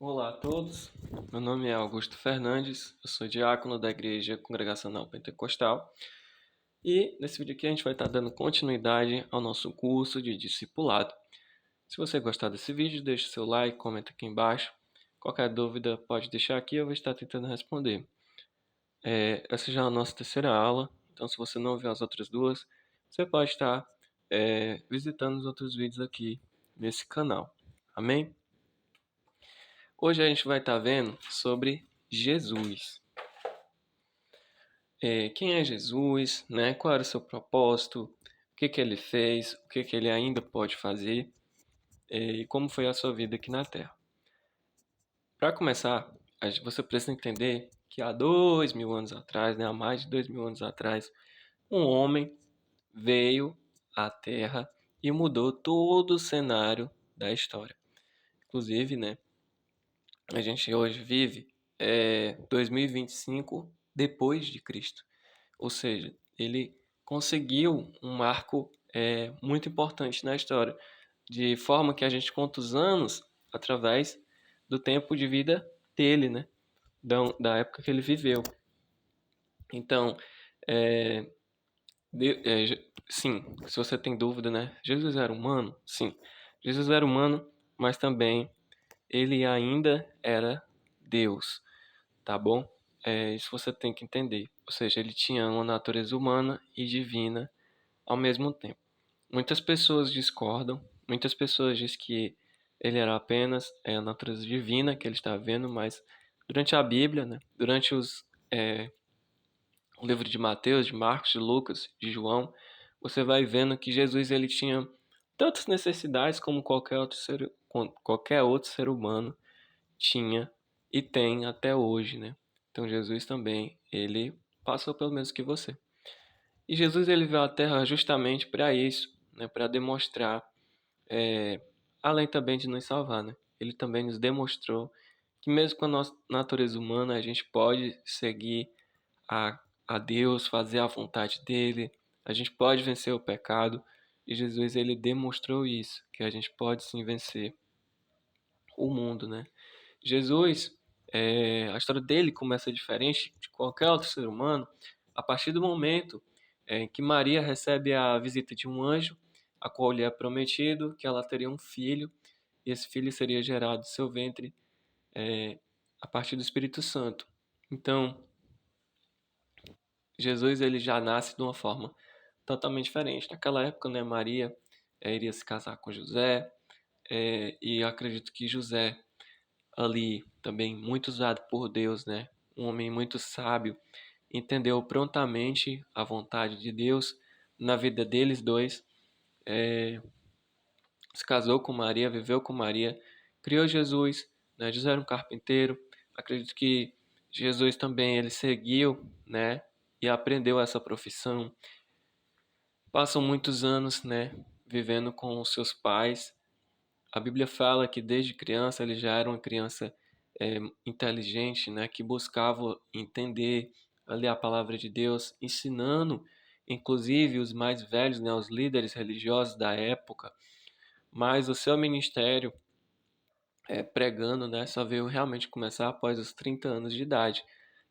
Olá a todos, meu nome é Augusto Fernandes, eu sou diácono da Igreja Congregacional Pentecostal e nesse vídeo aqui a gente vai estar dando continuidade ao nosso curso de discipulado. Se você gostar desse vídeo, deixe seu like, comenta aqui embaixo. Qualquer dúvida pode deixar aqui, eu vou estar tentando responder. Essa já é a nossa terceira aula, então se você não viu as outras duas, você pode estar visitando os outros vídeos aqui nesse canal. Amém? Hoje a gente vai estar vendo sobre Jesus. Quem é Jesus, né? Qual era o seu propósito, o que ele fez, o que ele ainda pode fazer, e como foi a sua vida aqui na Terra. Para começar, você precisa entender que há 2000 anos atrás, né? Há mais de 2000 anos atrás, um homem veio à Terra e mudou todo o cenário da história. Inclusive, né? A gente hoje vive 2025 depois de Cristo. Ou seja, ele conseguiu um marco muito importante na história, de forma que a gente conta os anos através do tempo de vida dele, né? Da época que ele viveu. Então, é, sim, se você tem dúvida, né? Jesus era humano? Sim, Jesus era humano, mas também ele ainda era Deus, tá bom? Isso você tem que entender. Ou seja, ele tinha uma natureza humana e divina ao mesmo tempo. Muitas pessoas discordam, muitas pessoas dizem que ele era apenas a natureza divina que ele está vendo, mas durante a Bíblia, né, durante o livro de Mateus, de Marcos, de Lucas, de João, você vai vendo que Jesus ele tinha tantas necessidades como qualquer outro ser humano tinha e tem até hoje, né? Então Jesus também, ele passou pelo mesmo que você. E Jesus ele veio à Terra justamente para isso, né? Para demonstrar, é, além também de nos salvar, né? Ele também nos demonstrou que mesmo com a nossa natureza humana, a gente pode seguir a, a Deus, fazer a vontade dele, a gente pode vencer o pecado. E Jesus ele demonstrou isso, que a gente pode sim vencer o mundo, né? Jesus, a história dele começa diferente de qualquer outro ser humano a partir do momento em que Maria recebe a visita de um anjo, a qual lhe é prometido que ela teria um filho, e esse filho seria gerado do seu ventre a partir do Espírito Santo. Então, Jesus ele já nasce de uma forma totalmente diferente. Naquela época, né, Maria iria se casar com José, e acredito que José ali também muito usado por Deus, né? Um homem muito sábio, entendeu prontamente a vontade de Deus na vida deles dois, se casou com Maria, viveu com Maria, criou Jesus, né? Jesus era um carpinteiro. Acredito que Jesus também ele seguiu, né? E aprendeu essa profissão. Passam muitos anos, né? Vivendo com os seus pais. A Bíblia fala que desde criança ele já era uma criança inteligente, né, que buscava entender ali a palavra de Deus, ensinando, inclusive, os mais velhos, né, os líderes religiosos da época. Mas o seu ministério, pregando, né, só veio realmente começar após os 30 anos de idade.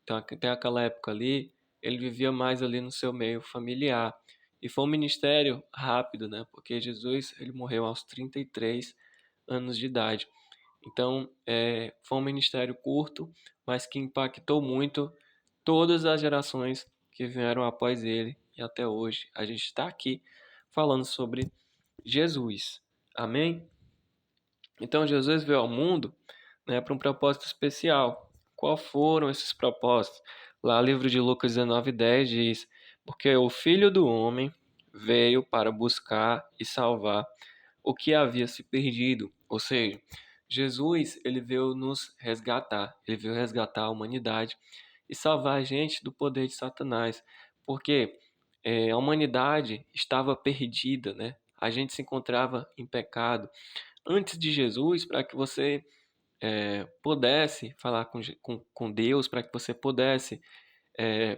Então, até aquela época ali, ele vivia mais ali no seu meio familiar. E foi um ministério rápido, né, porque Jesus ele morreu aos 33 anos de idade. Então, foi um ministério curto, mas que impactou muito todas as gerações que vieram após ele. E até hoje a gente está aqui falando sobre Jesus. Amém? Então, Jesus veio ao mundo, né, para um propósito especial. Qual foram esses propósitos? Lá, no livro de Lucas 19:10 diz: Porque o Filho do Homem veio para buscar e salvar o que havia se perdido. Ou seja, Jesus ele veio nos resgatar, ele veio resgatar a humanidade e salvar a gente do poder de Satanás, porque a humanidade estava perdida, né? A gente se encontrava em pecado antes de Jesus, para que você pudesse falar com Deus, para que você pudesse,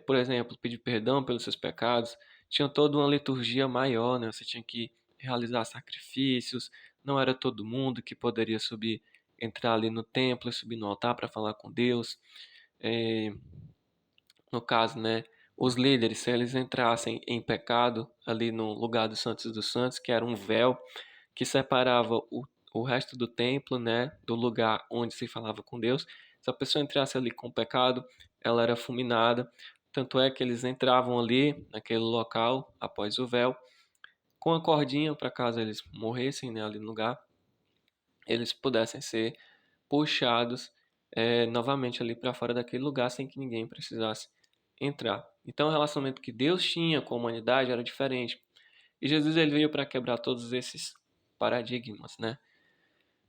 por exemplo, pedir perdão pelos seus pecados. Tinha toda uma liturgia maior, né? Você tinha que realizar sacrifícios, não era todo mundo que poderia subir entrar ali no templo e subir no altar para falar com Deus. É, no caso, né, os líderes, se eles entrassem em pecado ali no lugar dos santos, que era um véu que separava o resto do templo, né, do lugar onde se falava com Deus. Se a pessoa entrasse ali com pecado, ela era fulminada. Tanto é que eles entravam ali naquele local após o véu com a cordinha para caso eles morressem, né, ali no lugar, eles pudessem ser puxados novamente ali para fora daquele lugar sem que ninguém precisasse entrar. Então o relacionamento que Deus tinha com a humanidade era diferente. E Jesus ele veio para quebrar todos esses paradigmas, né?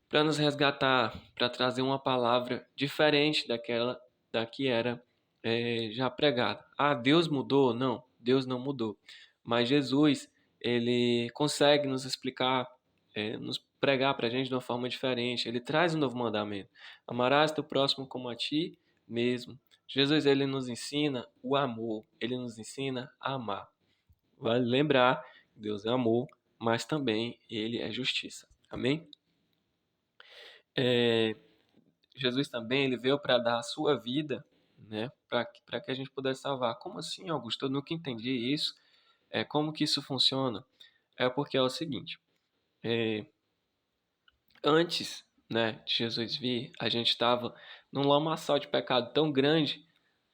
Para nos resgatar, para trazer uma palavra diferente daquela da que era já pregada. Ah, Deus mudou? Não, Deus não mudou. Mas Jesus, ele consegue nos explicar, nos pregar para a gente de uma forma diferente. Ele traz um novo mandamento. Amarás teu próximo como a ti mesmo. Jesus, ele nos ensina o amor. Ele nos ensina a amar. Vale lembrar que Deus é amor, mas também ele é justiça. Amém? É, Jesus também ele veio para dar a sua vida, né, para que a gente pudesse salvar. Como assim, Augusto? Eu nunca entendi isso. Como que isso funciona? É porque é o seguinte: é, antes, né, de Jesus vir, a gente estava num lamaçal de pecado tão grande,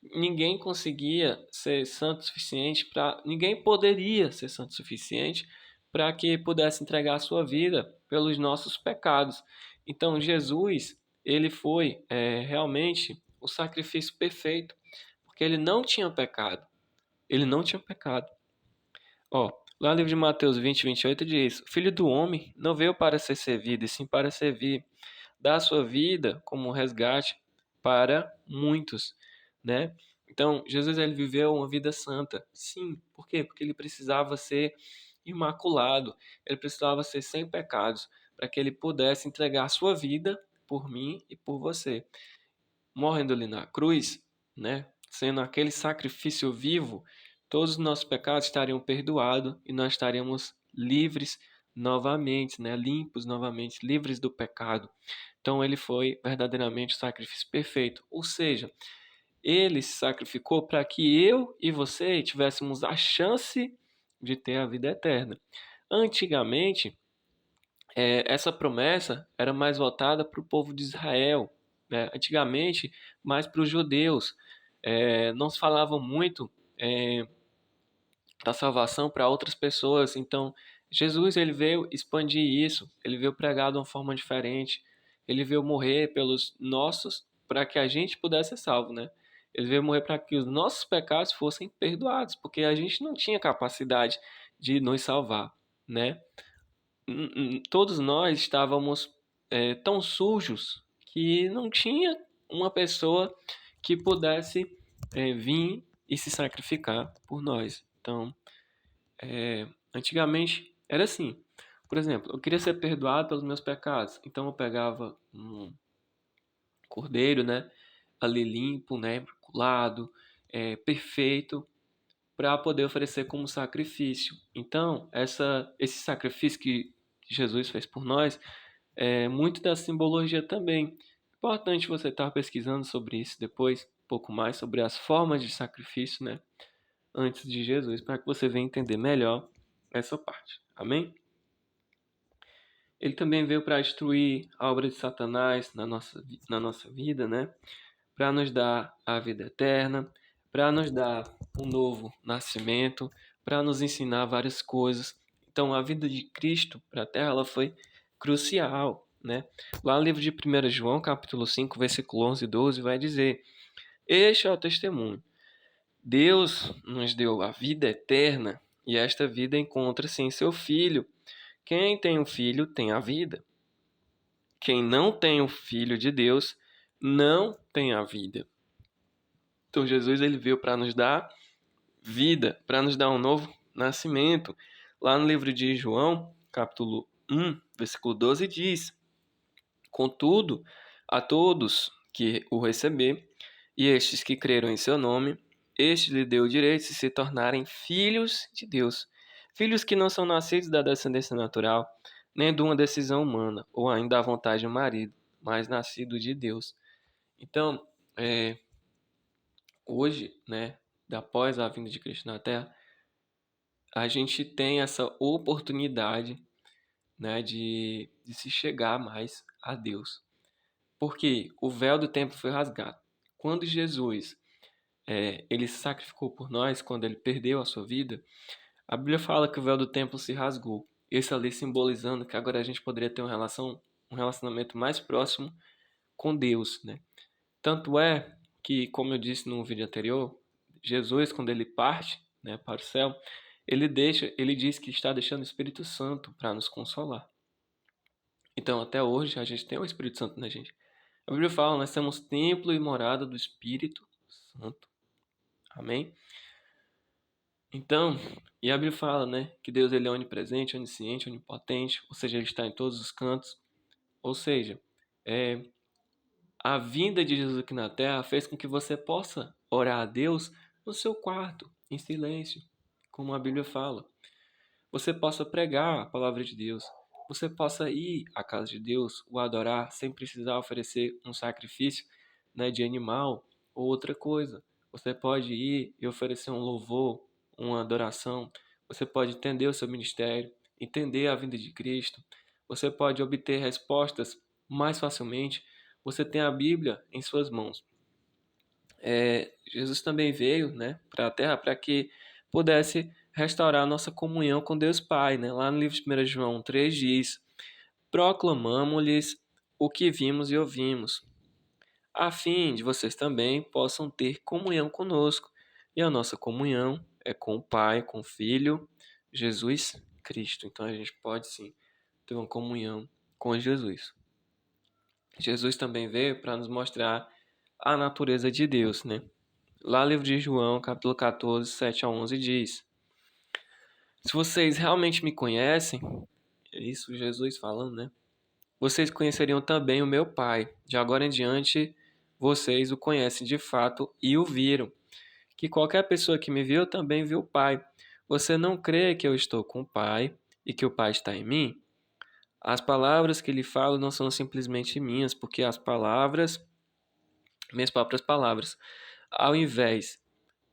ninguém conseguia ser santo o suficiente para, ninguém poderia ser santo o suficiente para que pudesse entregar a sua vida pelos nossos pecados. Então Jesus, ele foi realmente o sacrifício perfeito, porque ele não tinha pecado. Ele não tinha pecado. Ó, lá no livro de Mateus 20:28 diz: O Filho do Homem não veio para ser servido, e sim para servir, dar a sua vida como um resgate para muitos, né? Então, Jesus ele viveu uma vida santa. Sim, por quê? Porque ele precisava ser imaculado, ele precisava ser sem pecados, para que ele pudesse entregar a sua vida por mim e por você. Morrendo ali na cruz, né? Sendo aquele sacrifício vivo, todos os nossos pecados estariam perdoados e nós estaríamos livres novamente, né? Limpos novamente, livres do pecado. Então ele foi verdadeiramente o sacrifício perfeito, ou seja, ele se sacrificou para que eu e você tivéssemos a chance de ter a vida eterna. Antigamente, essa promessa era mais voltada para o povo de Israel, né? Antigamente, mais para os judeus. Não se falava muito da salvação para outras pessoas. Então, Jesus ele veio expandir isso, ele veio pregar de uma forma diferente, ele veio morrer pelos nossos, para que a gente pudesse ser salvo, né? Ele veio morrer para que os nossos pecados fossem perdoados, porque a gente não tinha capacidade de nos salvar, né? Todos nós estávamos tão sujos que não tinha uma pessoa que pudesse vir e se sacrificar por nós. Então, antigamente era assim. Por exemplo, eu queria ser perdoado pelos meus pecados, então eu pegava um cordeiro, né, ali limpo, né, imaculado, perfeito, para poder oferecer como sacrifício. Então, esse sacrifício que Jesus fez por nós é muito da simbologia também. Importante você estar pesquisando sobre isso depois, um pouco mais sobre as formas de sacrifício, né, antes de Jesus, para que você venha entender melhor essa parte. Amém? Ele também veio para destruir a obra de Satanás na nossa vida, né? Para nos dar a vida eterna, para nos dar um novo nascimento, para nos ensinar várias coisas. Então, a vida de Cristo para a Terra ela foi crucial, né? Lá no livro de 1 João, capítulo 5, versículo 11 e 12, vai dizer: Este é o testemunho. Deus nos deu a vida eterna e esta vida encontra-se em seu Filho. Quem tem o Filho tem a vida. Quem não tem o Filho de Deus não tem a vida. Então Jesus ele veio para nos dar vida, para nos dar um novo nascimento. Lá no livro de João, capítulo 1, versículo 12 diz: Contudo, a todos que o receber, e estes que creram em seu nome, este lhe deu o direito de se tornarem filhos de Deus. Filhos que não são nascidos da descendência natural, nem de uma decisão humana, ou ainda à vontade do marido, mas nascido de Deus. Então, hoje, né, após a vinda de Cristo na Terra, a gente tem essa oportunidade, né, de se chegar mais a Deus. Porque o véu do templo foi rasgado. Quando Jesus ele se sacrificou por nós, quando ele perdeu a sua vida, a Bíblia fala que o véu do templo se rasgou. Isso ali simbolizando que agora a gente poderia ter um relacionamento mais próximo com Deus, né? Tanto é que, como eu disse no vídeo anterior, Jesus, quando ele parte, né, para o céu, ele diz que está deixando o Espírito Santo para nos consolar. Então, até hoje, a gente tem o Espírito Santo na gente. A Bíblia fala, nós somos templo e morada do Espírito Santo. Amém? Então, e a Bíblia fala, né, que Deus ele é onipresente, onisciente, onipotente, ou seja, ele está em todos os cantos. Ou seja, a vinda de Jesus aqui na Terra fez com que você possa orar a Deus no seu quarto, em silêncio, como a Bíblia fala. Você possa pregar a palavra de Deus. Você possa ir à casa de Deus, o adorar, sem precisar oferecer um sacrifício, né, de animal ou outra coisa. Você pode ir e oferecer um louvor, uma adoração. Você pode entender o seu ministério, entender a vinda de Cristo. Você pode obter respostas mais facilmente. Você tem a Bíblia em suas mãos. Jesus também veio, né, para a Terra para que pudesse restaurar a nossa comunhão com Deus Pai, né? Lá no livro de 1 João 3 diz: proclamamos-lhes o que vimos e ouvimos, a fim de vocês também possam ter comunhão conosco. E a nossa comunhão é com o Pai, com o Filho, Jesus Cristo. Então a gente pode sim ter uma comunhão com Jesus. Jesus também veio para nos mostrar a natureza de Deus, né? Lá no livro de João, capítulo 14, 7 a 11 diz: se vocês realmente me conhecem, é isso Jesus falando, né? Vocês conheceriam também o meu Pai. De agora em diante, vocês o conhecem de fato e o viram. Que qualquer pessoa que me viu também viu o Pai. Você não crê que eu estou com o Pai e que o Pai está em mim? As palavras que lhe falo não são simplesmente minhas, porque as palavras, minhas próprias palavras, ao invés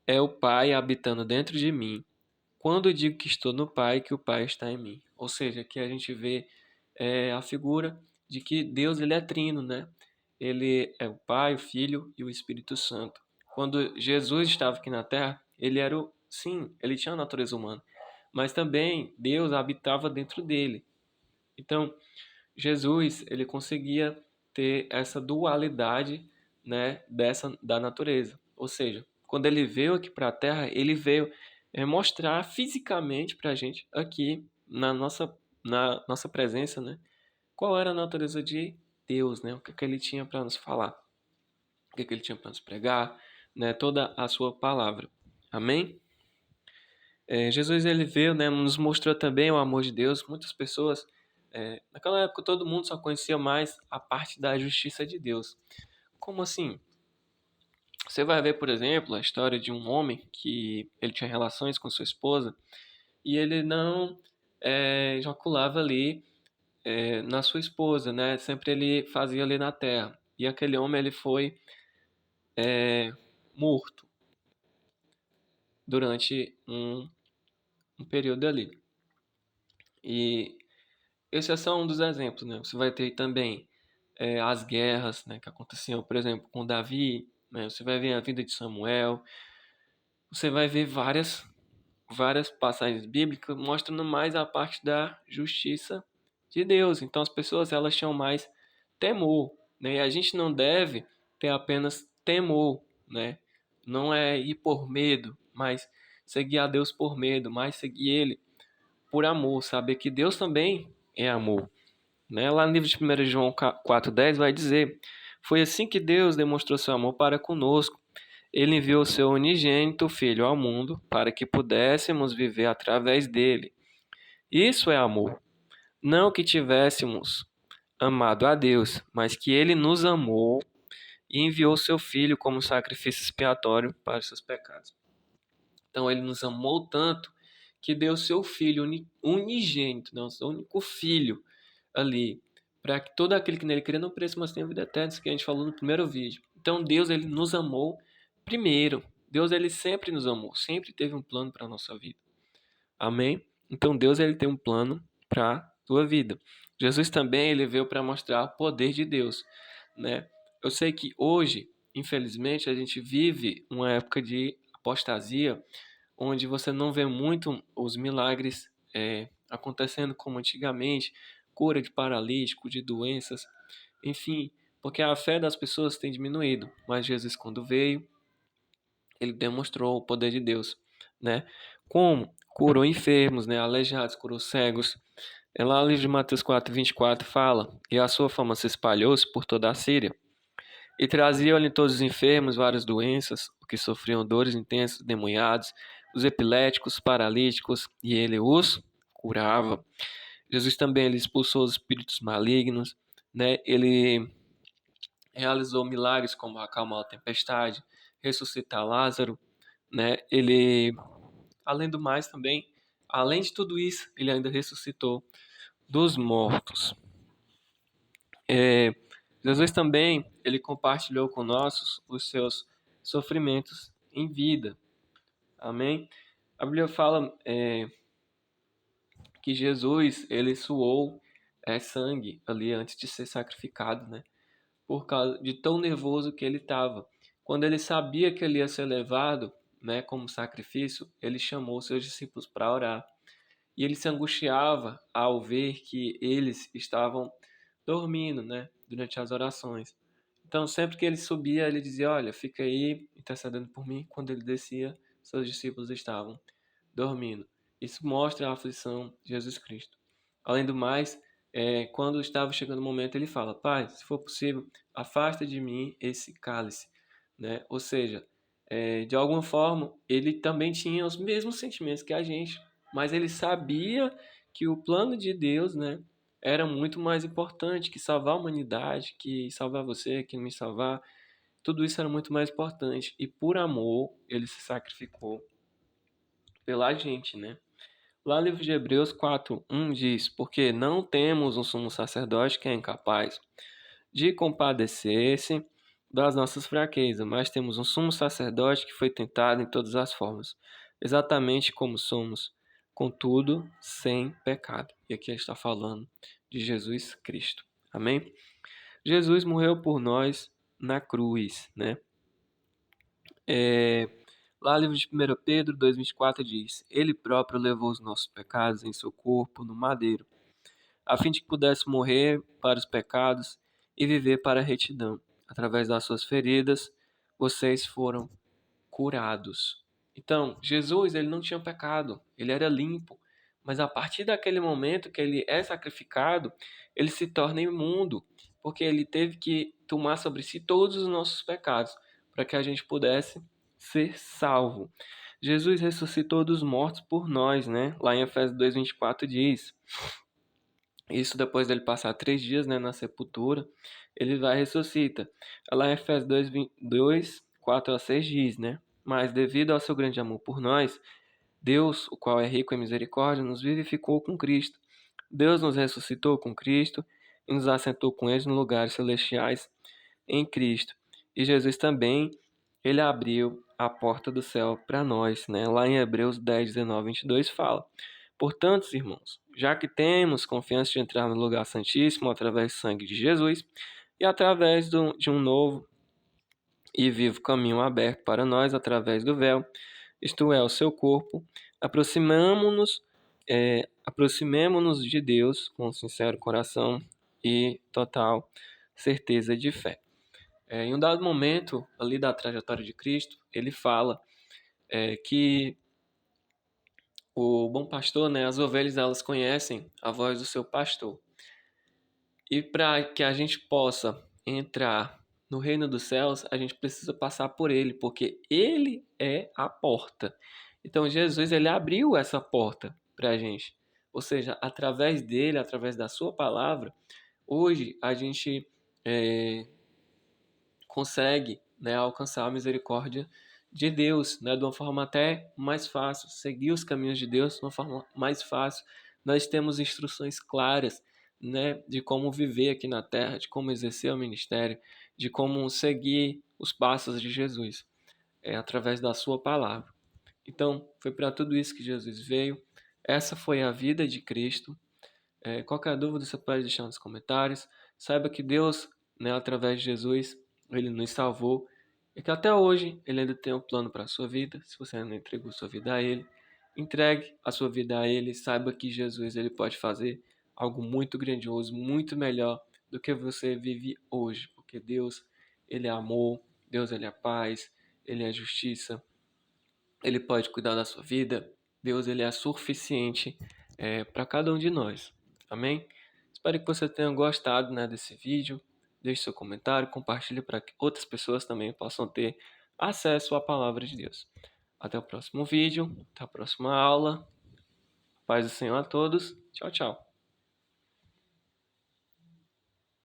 é o Pai habitando dentro de mim. Quando eu digo que estou no Pai, que o Pai está em mim. Ou seja, aqui a gente vê a figura de que Deus ele é trino, né? Ele é o Pai, o Filho e o Espírito Santo. Quando Jesus estava aqui na Terra, ele era sim, ele tinha a natureza humana, mas também Deus habitava dentro dele. Então, Jesus, ele conseguia ter essa dualidade, né, da natureza. Ou seja, quando ele veio aqui para a Terra, ele veio mostrar fisicamente para a gente aqui na nossa presença, né, qual era a natureza de Deus, né, o que ele tinha para nos falar, o que ele tinha para nos pregar, né, toda a sua palavra. Amém? Jesus ele veio, né, nos mostrou também o amor de Deus. Muitas pessoas, naquela época todo mundo só conhecia mais a parte da justiça de Deus. Como assim? Você vai ver, por exemplo, a história de um homem que ele tinha relações com sua esposa e ele não ejaculava ali na sua esposa, né? Sempre ele fazia ali na terra. E aquele homem ele foi morto durante um período ali. E esse é só um dos exemplos, né? Você vai ter também as guerras, né, que aconteciam, por exemplo, com Davi, né? Você vai ver a vida de Samuel, você vai ver várias passagens bíblicas mostrando mais a parte da justiça de Deus. Então as pessoas elas tinham mais temor, né? E a gente não deve ter apenas temor, né? Não é ir por medo, mas seguir a Deus por medo, mas seguir Ele por amor, saber que Deus também é amor. Né? Lá no livro de 1 João 4,10 vai dizer: foi assim que Deus demonstrou seu amor para conosco. Ele enviou seu unigênito Filho ao mundo para que pudéssemos viver através dele. Isso é amor. Não que tivéssemos amado a Deus, mas que ele nos amou e enviou seu Filho como sacrifício expiatório para os seus pecados. Então ele nos amou tanto que deu seu Filho unigênito, não, seu único Filho ali para que todo aquele que nele crê não pereça, mas tenha vida eterna, isso que a gente falou no primeiro vídeo. Então Deus, ele nos amou primeiro. Deus, ele sempre nos amou, sempre teve um plano para a nossa vida. Amém? Então Deus, ele tem um plano para a tua vida. Jesus também, ele veio para mostrar o poder de Deus, né? Eu sei que hoje, infelizmente, a gente vive uma época de apostasia, onde você não vê muito os milagres acontecendo como antigamente, cura de paralítico, de doenças, enfim, porque a fé das pessoas tem diminuído. Mas Jesus, quando veio, ele demonstrou o poder de Deus, né? Como curou enfermos, né? Aleijados, curou cegos. Lá no livro de Mateus 4:24 fala: E a sua fama se espalhou-se por toda a Síria. E traziam-lhe todos os enfermos várias doenças, os que sofriam dores intensas, demoniados, os epiléticos, paralíticos, e ele os curava. Jesus também ele expulsou os espíritos malignos, né? Ele realizou milagres como acalmar a tempestade, ressuscitar Lázaro, né? Ele, além do mais também, além de tudo isso, ele ainda ressuscitou dos mortos. Jesus também, ele compartilhou conosco os seus sofrimentos em vida. Amém? A Bíblia fala que Jesus, ele suou sangue ali antes de ser sacrificado, né? Por causa de tão nervoso que ele estava. Quando ele sabia que ele ia ser levado, né, como sacrifício, ele chamou seus discípulos para orar. E ele se angustiava ao ver que eles estavam dormindo, né, durante as orações. Então, sempre que ele subia, ele dizia: Olha, fica aí intercedendo por mim. Quando ele descia, seus discípulos estavam dormindo. Isso mostra a aflição de Jesus Cristo. Além do mais, quando estava chegando o momento, ele fala: Pai, se for possível, afasta de mim esse cálice, né? Ou seja, de alguma forma, ele também tinha os mesmos sentimentos que a gente, mas ele sabia que o plano de Deus, né, era muito mais importante que salvar a humanidade, que salvar você, que me salvar. Tudo isso era muito mais importante. E por amor, ele se sacrificou pela gente, né? Lá no livro de Hebreus 4:1 diz: Porque não temos um sumo sacerdote que é incapaz de compadecer-se das nossas fraquezas, mas temos um sumo sacerdote que foi tentado em todas as formas, exatamente como somos, contudo, sem pecado. E aqui ele está falando de Jesus Cristo. Amém? Jesus morreu por nós na cruz, né? Lá no livro de 1 Pedro 2:24 diz: Ele próprio levou os nossos pecados em seu corpo no madeiro, a fim de que pudesse morrer para os pecados e viver para a retidão. Através das suas feridas, vocês foram curados. Então, Jesus, ele não tinha pecado, ele era limpo. Mas a partir daquele momento que ele é sacrificado, ele se torna imundo, porque ele teve que tomar sobre si todos os nossos pecados, para que a gente pudesse ser salvo. Jesus ressuscitou dos mortos por nós, né? Lá em Efésios 2:24 diz: Isso depois dele passar 3 dias, né, na sepultura, ele vai e ressuscita. Lá em Efésios 2:4-6 diz, né? Mas devido ao seu grande amor por nós, Deus, o qual é rico em misericórdia, nos vivificou com Cristo. Deus nos ressuscitou com Cristo e nos assentou com eles nos lugares celestiais em Cristo. E Jesus também, ele abriu a porta do céu para nós, né? Lá em Hebreus 10:19-22 fala: Portanto, irmãos, já que temos confiança de entrar no lugar santíssimo através do sangue de Jesus e através de um novo e vivo caminho aberto para nós através do véu, isto é, o seu corpo, aproximemo-nos de Deus com sincero coração e total certeza de fé. Em um dado momento ali da trajetória de Cristo, ele fala que o bom pastor, né, as ovelhas, elas conhecem a voz do seu pastor. E para que a gente possa entrar no reino dos céus, a gente precisa passar por ele, porque ele é a porta. Então Jesus, ele abriu essa porta para a gente. Ou seja, através dele, através da sua palavra, hoje a gente consegue, né, alcançar a misericórdia de Deus, né, de uma forma até mais fácil, seguir os caminhos de Deus de uma forma mais fácil. Nós temos instruções claras, né, de como viver aqui na terra, de como exercer o ministério, de como seguir os passos de Jesus, através da sua palavra. Então, foi para tudo isso que Jesus veio. Essa foi a vida de Cristo. Qualquer dúvida você pode deixar nos comentários. Saiba que Deus, né, através de Jesus, ele nos salvou e que até hoje ele ainda tem um plano para a sua vida. Se você ainda não entregou sua vida a ele, entregue a sua vida a ele. Saiba que Jesus ele pode fazer algo muito grandioso, muito melhor do que você vive hoje, porque Deus ele é amor, Deus ele é paz, ele é justiça. Ele pode cuidar da sua vida. Deus ele é suficiente para cada um de nós. Amém? Espero que você tenha gostado, né, desse vídeo. Deixe seu comentário, compartilhe para que outras pessoas também possam ter acesso à palavra de Deus. Até o próximo vídeo, até a próxima aula. Paz do Senhor a todos. Tchau, tchau.